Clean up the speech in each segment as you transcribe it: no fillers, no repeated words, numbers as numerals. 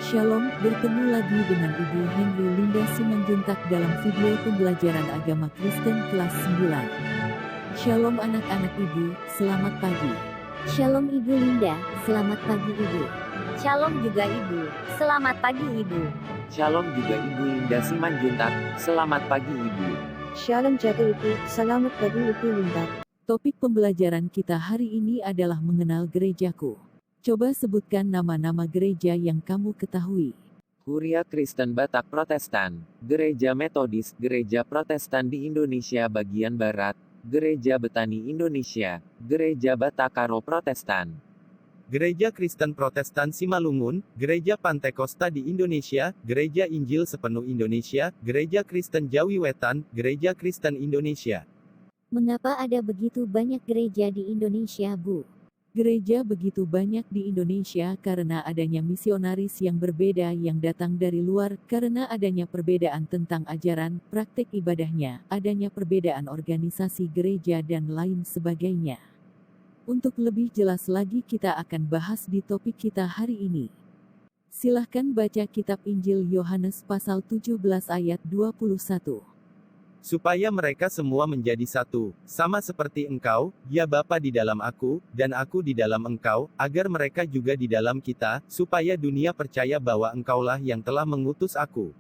Shalom, bertemu lagi dengan Ibu Henry Linda Simanjuntak dalam video pembelajaran agama Kristen kelas 9. Shalom anak-anak Ibu, selamat pagi. Shalom Ibu Linda, selamat pagi Ibu. Shalom juga Ibu, selamat pagi Ibu. Shalom juga Ibu Linda Simanjuntak, selamat pagi Ibu. Shalom jaga Ibu, selamat pagi Ibu Linda. Topik pembelajaran kita hari ini adalah mengenal gerejaku. Coba sebutkan nama-nama gereja yang kamu ketahui. Kuria Kristen Batak Protestan, Gereja Metodis, Gereja Protestan di Indonesia bagian Barat, Gereja Betani Indonesia, Gereja Batakaro Protestan. Gereja Kristen Protestan Simalungun, Gereja Pantekosta di Indonesia, Gereja Injil Sepenuh Indonesia, Gereja Kristen Jawi Wetan, Gereja Kristen Indonesia. Mengapa ada begitu banyak gereja di Indonesia, Bu? Gereja begitu banyak di Indonesia karena adanya misionaris yang berbeda yang datang dari luar, karena adanya perbedaan tentang ajaran, praktik ibadahnya, adanya perbedaan organisasi gereja dan lain sebagainya. Untuk lebih jelas lagi kita akan bahas di topik kita hari ini. Silahkan baca kitab Injil Yohanes pasal 17 ayat 21. Supaya mereka semua menjadi satu, sama seperti Engkau, ya Bapa di dalam aku, dan aku di dalam Engkau, agar mereka juga di dalam kita, supaya dunia percaya bahwa Engkaulah yang telah mengutus aku.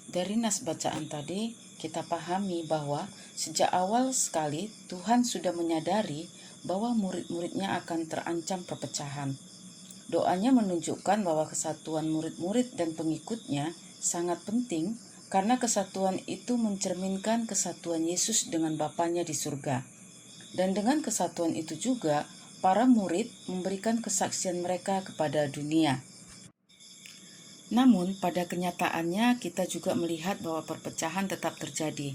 Dari nas bacaan tadi, kita pahami bahwa sejak awal sekali Tuhan sudah menyadari bahwa murid-muridnya akan terancam perpecahan. Doanya menunjukkan bahwa kesatuan murid-murid dan pengikutnya sangat penting, karena kesatuan itu mencerminkan kesatuan Yesus dengan Bapanya di surga. Dan dengan kesatuan itu juga, para murid memberikan kesaksian mereka kepada dunia. Namun, pada kenyataannya kita juga melihat bahwa perpecahan tetap terjadi.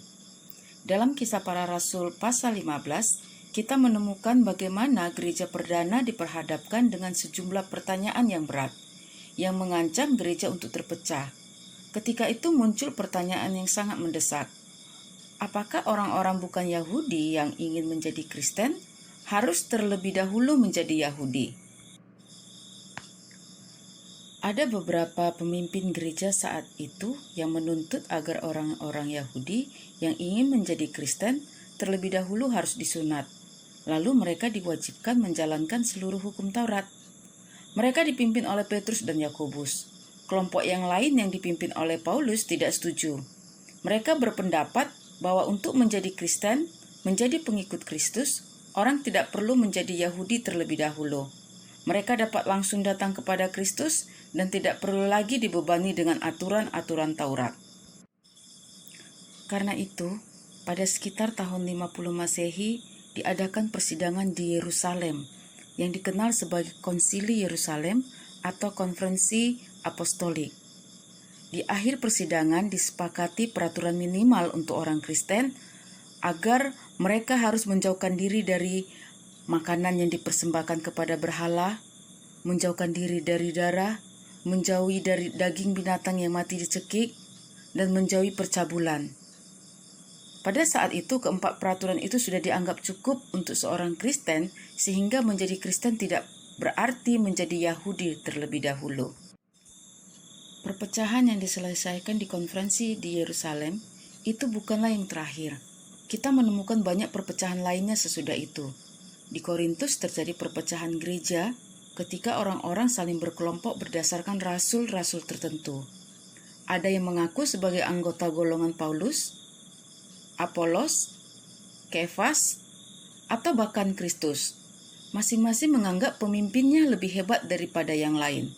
Dalam Kisah Para Rasul pasal 15, kita menemukan bagaimana gereja perdana diperhadapkan dengan sejumlah pertanyaan yang berat, yang mengancam gereja untuk terpecah. Ketika itu muncul pertanyaan yang sangat mendesak. Apakah orang-orang bukan Yahudi yang ingin menjadi Kristen harus terlebih dahulu menjadi Yahudi? Ada beberapa pemimpin gereja saat itu yang menuntut agar orang-orang Yahudi yang ingin menjadi Kristen terlebih dahulu harus disunat. Lalu mereka diwajibkan menjalankan seluruh hukum Taurat. Mereka dipimpin oleh Petrus dan Yakobus. Kelompok yang lain yang dipimpin oleh Paulus tidak setuju. Mereka berpendapat bahwa untuk menjadi Kristen, menjadi pengikut Kristus, orang tidak perlu menjadi Yahudi terlebih dahulu. Mereka dapat langsung datang kepada Kristus dan tidak perlu lagi dibebani dengan aturan-aturan Taurat. Karena itu, pada sekitar tahun 50 Masehi diadakan persidangan di Yerusalem yang dikenal sebagai Konsili Yerusalem atau Konferensi Apostolik. Di akhir persidangan disepakati peraturan minimal untuk orang Kristen agar mereka harus menjauhkan diri dari makanan yang dipersembahkan kepada berhala, menjauhkan diri dari darah, menjauhi dari daging binatang yang mati dicekik, dan menjauhi percabulan. Pada saat itu keempat peraturan itu sudah dianggap cukup untuk seorang Kristen, sehingga menjadi Kristen tidak berarti menjadi Yahudi terlebih dahulu. Perpecahan yang diselesaikan di konferensi di Yerusalem itu bukanlah yang terakhir. Kita menemukan banyak perpecahan lainnya sesudah itu. Di Korintus terjadi perpecahan gereja ketika orang-orang saling berkelompok berdasarkan rasul-rasul tertentu. Ada yang mengaku sebagai anggota golongan Paulus, Apolos, Kefas, atau bahkan Kristus. Masing-masing menganggap pemimpinnya lebih hebat daripada yang lain.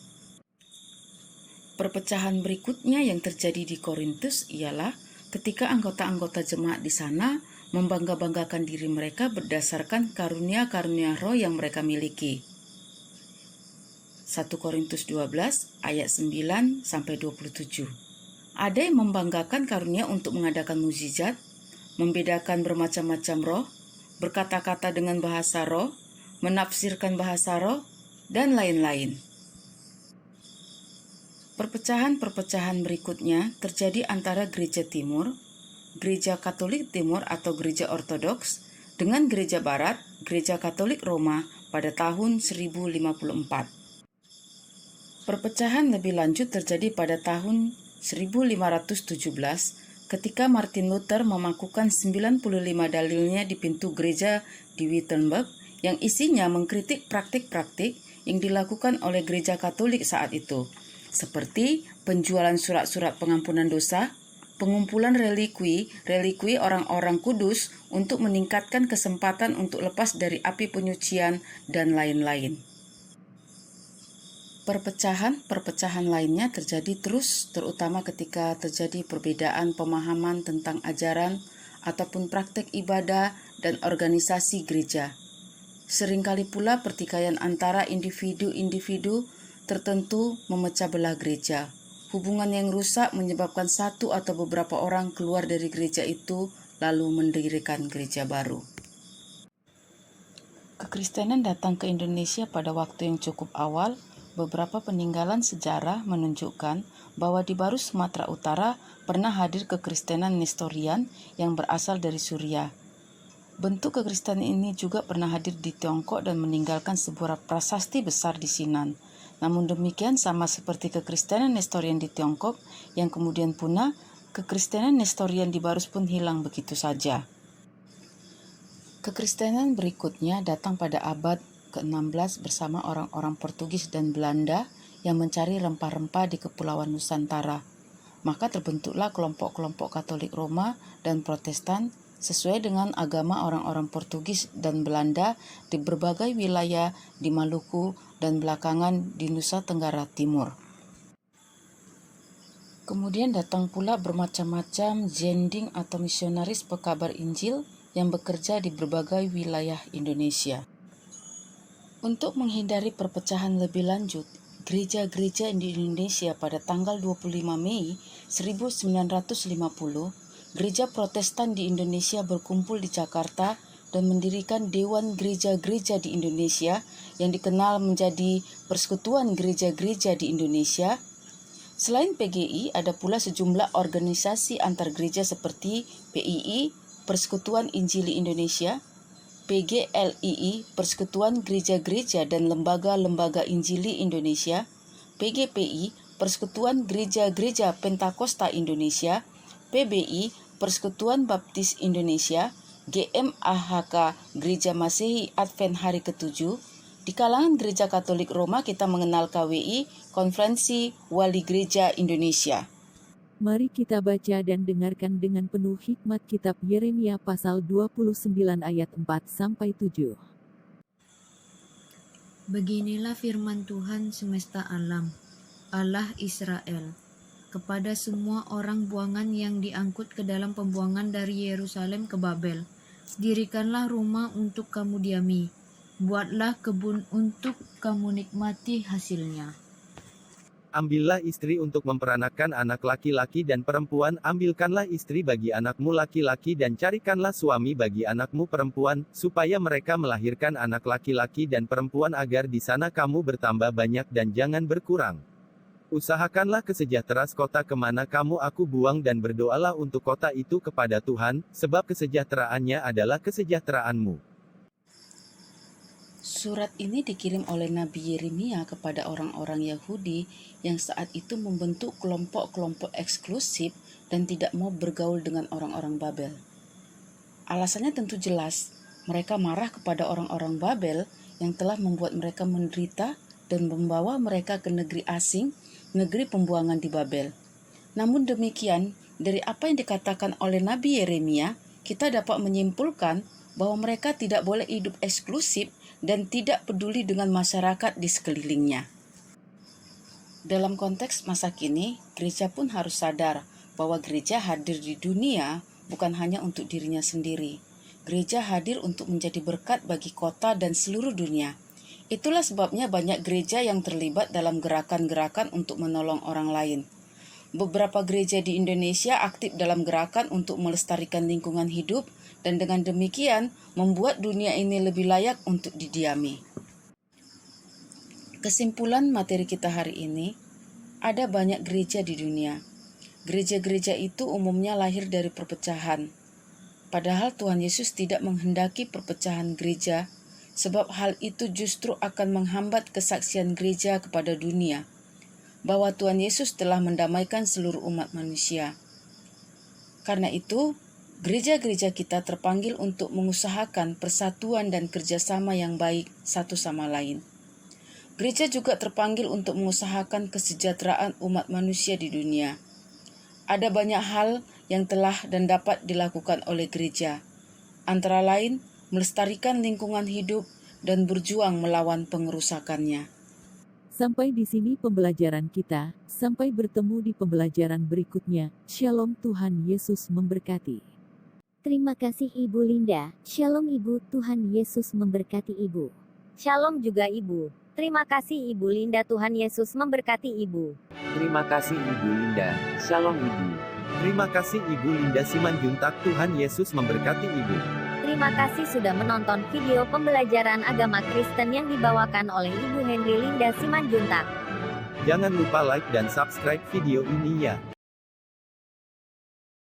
Perpecahan berikutnya yang terjadi di Korintus ialah ketika anggota-anggota jemaat di sana membangga-banggakan diri mereka berdasarkan karunia-karunia roh yang mereka miliki. 1 Korintus 12 ayat 9-27. Ada yang membanggakan karunia untuk mengadakan mukjizat, membedakan bermacam-macam roh, berkata-kata dengan bahasa roh, menafsirkan bahasa roh, dan lain-lain. Perpecahan-perpecahan berikutnya terjadi antara Gereja Timur, Gereja Katolik Timur atau Gereja Ortodoks, dengan Gereja Barat, Gereja Katolik Roma pada tahun 1054. Perpecahan lebih lanjut terjadi pada tahun 1517 ketika Martin Luther memakukan 95 dalilnya di pintu gereja di Wittenberg yang isinya mengkritik praktik-praktik yang dilakukan oleh gereja Katolik saat itu, seperti penjualan surat-surat pengampunan dosa, pengumpulan relikui orang-orang kudus untuk meningkatkan kesempatan untuk lepas dari api penyucian, dan lain-lain. Perpecahan lainnya terjadi terus, terutama ketika terjadi perbedaan pemahaman tentang ajaran ataupun praktek ibadah dan organisasi gereja. Seringkali pula pertikaian antara individu-individu tertentu memecah belah gereja. Hubungan yang rusak menyebabkan satu atau beberapa orang keluar dari gereja itu lalu mendirikan gereja baru. Kekristenan datang ke Indonesia pada waktu yang cukup awal. Beberapa peninggalan sejarah menunjukkan bahwa di Baru Sumatera Utara pernah hadir kekristenan Nestorian yang berasal dari Suriah. Bentuk kekristenan ini juga pernah hadir di Tiongkok dan meninggalkan sebuah prasasti besar di Sinan. Namun demikian, sama seperti kekristenan Nestorian di Tiongkok yang kemudian punah, kekristenan Nestorian di Barus pun hilang begitu saja. Kekristenan berikutnya datang pada abad ke-16 bersama orang-orang Portugis dan Belanda yang mencari rempah-rempah di Kepulauan Nusantara. Maka terbentuklah kelompok-kelompok Katolik Roma dan Protestan sesuai dengan agama orang-orang Portugis dan Belanda di berbagai wilayah di Maluku dan belakangan di Nusa Tenggara Timur. Kemudian datang pula bermacam-macam zending atau misionaris pekabar Injil yang bekerja di berbagai wilayah Indonesia. Untuk menghindari perpecahan lebih lanjut, gereja-gereja di Indonesia pada tanggal 25 Mei 1950, Gereja Protestan di Indonesia berkumpul di Jakarta dan mendirikan Dewan Gereja-Gereja di Indonesia yang dikenal menjadi Persekutuan Gereja-Gereja di Indonesia. Selain PGI, ada pula sejumlah organisasi antar gereja seperti PII, Persekutuan Injili Indonesia, PGLII, Persekutuan Gereja-Gereja dan Lembaga-Lembaga Injili Indonesia, PGPI, Persekutuan Gereja-Gereja Pentakosta Indonesia, PBI, Persekutuan Baptis Indonesia, GMAHK, Gereja Masehi Advent Hari ke-7. Di kalangan Gereja Katolik Roma kita mengenal KWI, Konferensi Wali Gereja Indonesia. Mari kita baca dan dengarkan dengan penuh hikmat kitab Yeremia pasal 29 ayat 4-7. Beginilah firman Tuhan semesta alam, Allah Israel, kepada semua orang buangan yang diangkut ke dalam pembuangan dari Yerusalem ke Babel. Dirikanlah rumah untuk kamu diami, buatlah kebun untuk kamu nikmati hasilnya. Ambillah istri untuk memperanakan anak laki-laki dan perempuan, ambilkanlah istri bagi anakmu laki-laki dan carikanlah suami bagi anakmu perempuan, supaya mereka melahirkan anak laki-laki dan perempuan agar di sana kamu bertambah banyak dan jangan berkurang. Usahakanlah kesejahteraan kota kemana kamu aku buang dan berdoalah untuk kota itu kepada Tuhan, sebab kesejahteraannya adalah kesejahteraanmu. Surat ini dikirim oleh Nabi Yeremia kepada orang-orang Yahudi yang saat itu membentuk kelompok-kelompok eksklusif dan tidak mau bergaul dengan orang-orang Babel. Alasannya tentu jelas, mereka marah kepada orang-orang Babel yang telah membuat mereka menderita dan membawa mereka ke negeri asing, negeri pembuangan di Babel. Namun demikian, dari apa yang dikatakan oleh Nabi Yeremia, kita dapat menyimpulkan bahwa mereka tidak boleh hidup eksklusif dan tidak peduli dengan masyarakat di sekelilingnya. Dalam konteks masa kini, gereja pun harus sadar bahwa gereja hadir di dunia bukan hanya untuk dirinya sendiri. Gereja hadir untuk menjadi berkat bagi kota dan seluruh dunia. Itulah sebabnya banyak gereja yang terlibat dalam gerakan-gerakan untuk menolong orang lain. Beberapa gereja di Indonesia aktif dalam gerakan untuk melestarikan lingkungan hidup dan dengan demikian membuat dunia ini lebih layak untuk didiami. Kesimpulan materi kita hari ini, ada banyak gereja di dunia. Gereja-gereja itu umumnya lahir dari perpecahan. Padahal Tuhan Yesus tidak menghendaki perpecahan gereja, sebab hal itu justru akan menghambat kesaksian gereja kepada dunia. bahwa Tuhan Yesus telah mendamaikan seluruh umat manusia. Karena itu, gereja-gereja kita terpanggil untuk mengusahakan persatuan dan kerjasama yang baik satu sama lain. Gereja juga terpanggil untuk mengusahakan kesejahteraan umat manusia di dunia. Ada banyak hal yang telah dan dapat dilakukan oleh gereja, antara lain melestarikan lingkungan hidup dan berjuang melawan pengerusakannya. Sampai di sini pembelajaran kita, sampai bertemu di pembelajaran berikutnya. Shalom, Tuhan Yesus memberkati. Terima kasih Ibu Linda. Shalom Ibu, Tuhan Yesus memberkati Ibu. Shalom juga Ibu. Terima kasih Ibu Linda, Tuhan Yesus memberkati Ibu. Terima kasih Ibu Linda. Shalom Ibu. Terima kasih Ibu Linda Simanjuntak, Tuhan Yesus memberkati Ibu. Terima kasih sudah menonton video pembelajaran agama Kristen yang dibawakan oleh Ibu Henry Linda Simanjuntak. Jangan lupa like dan subscribe video ini ya.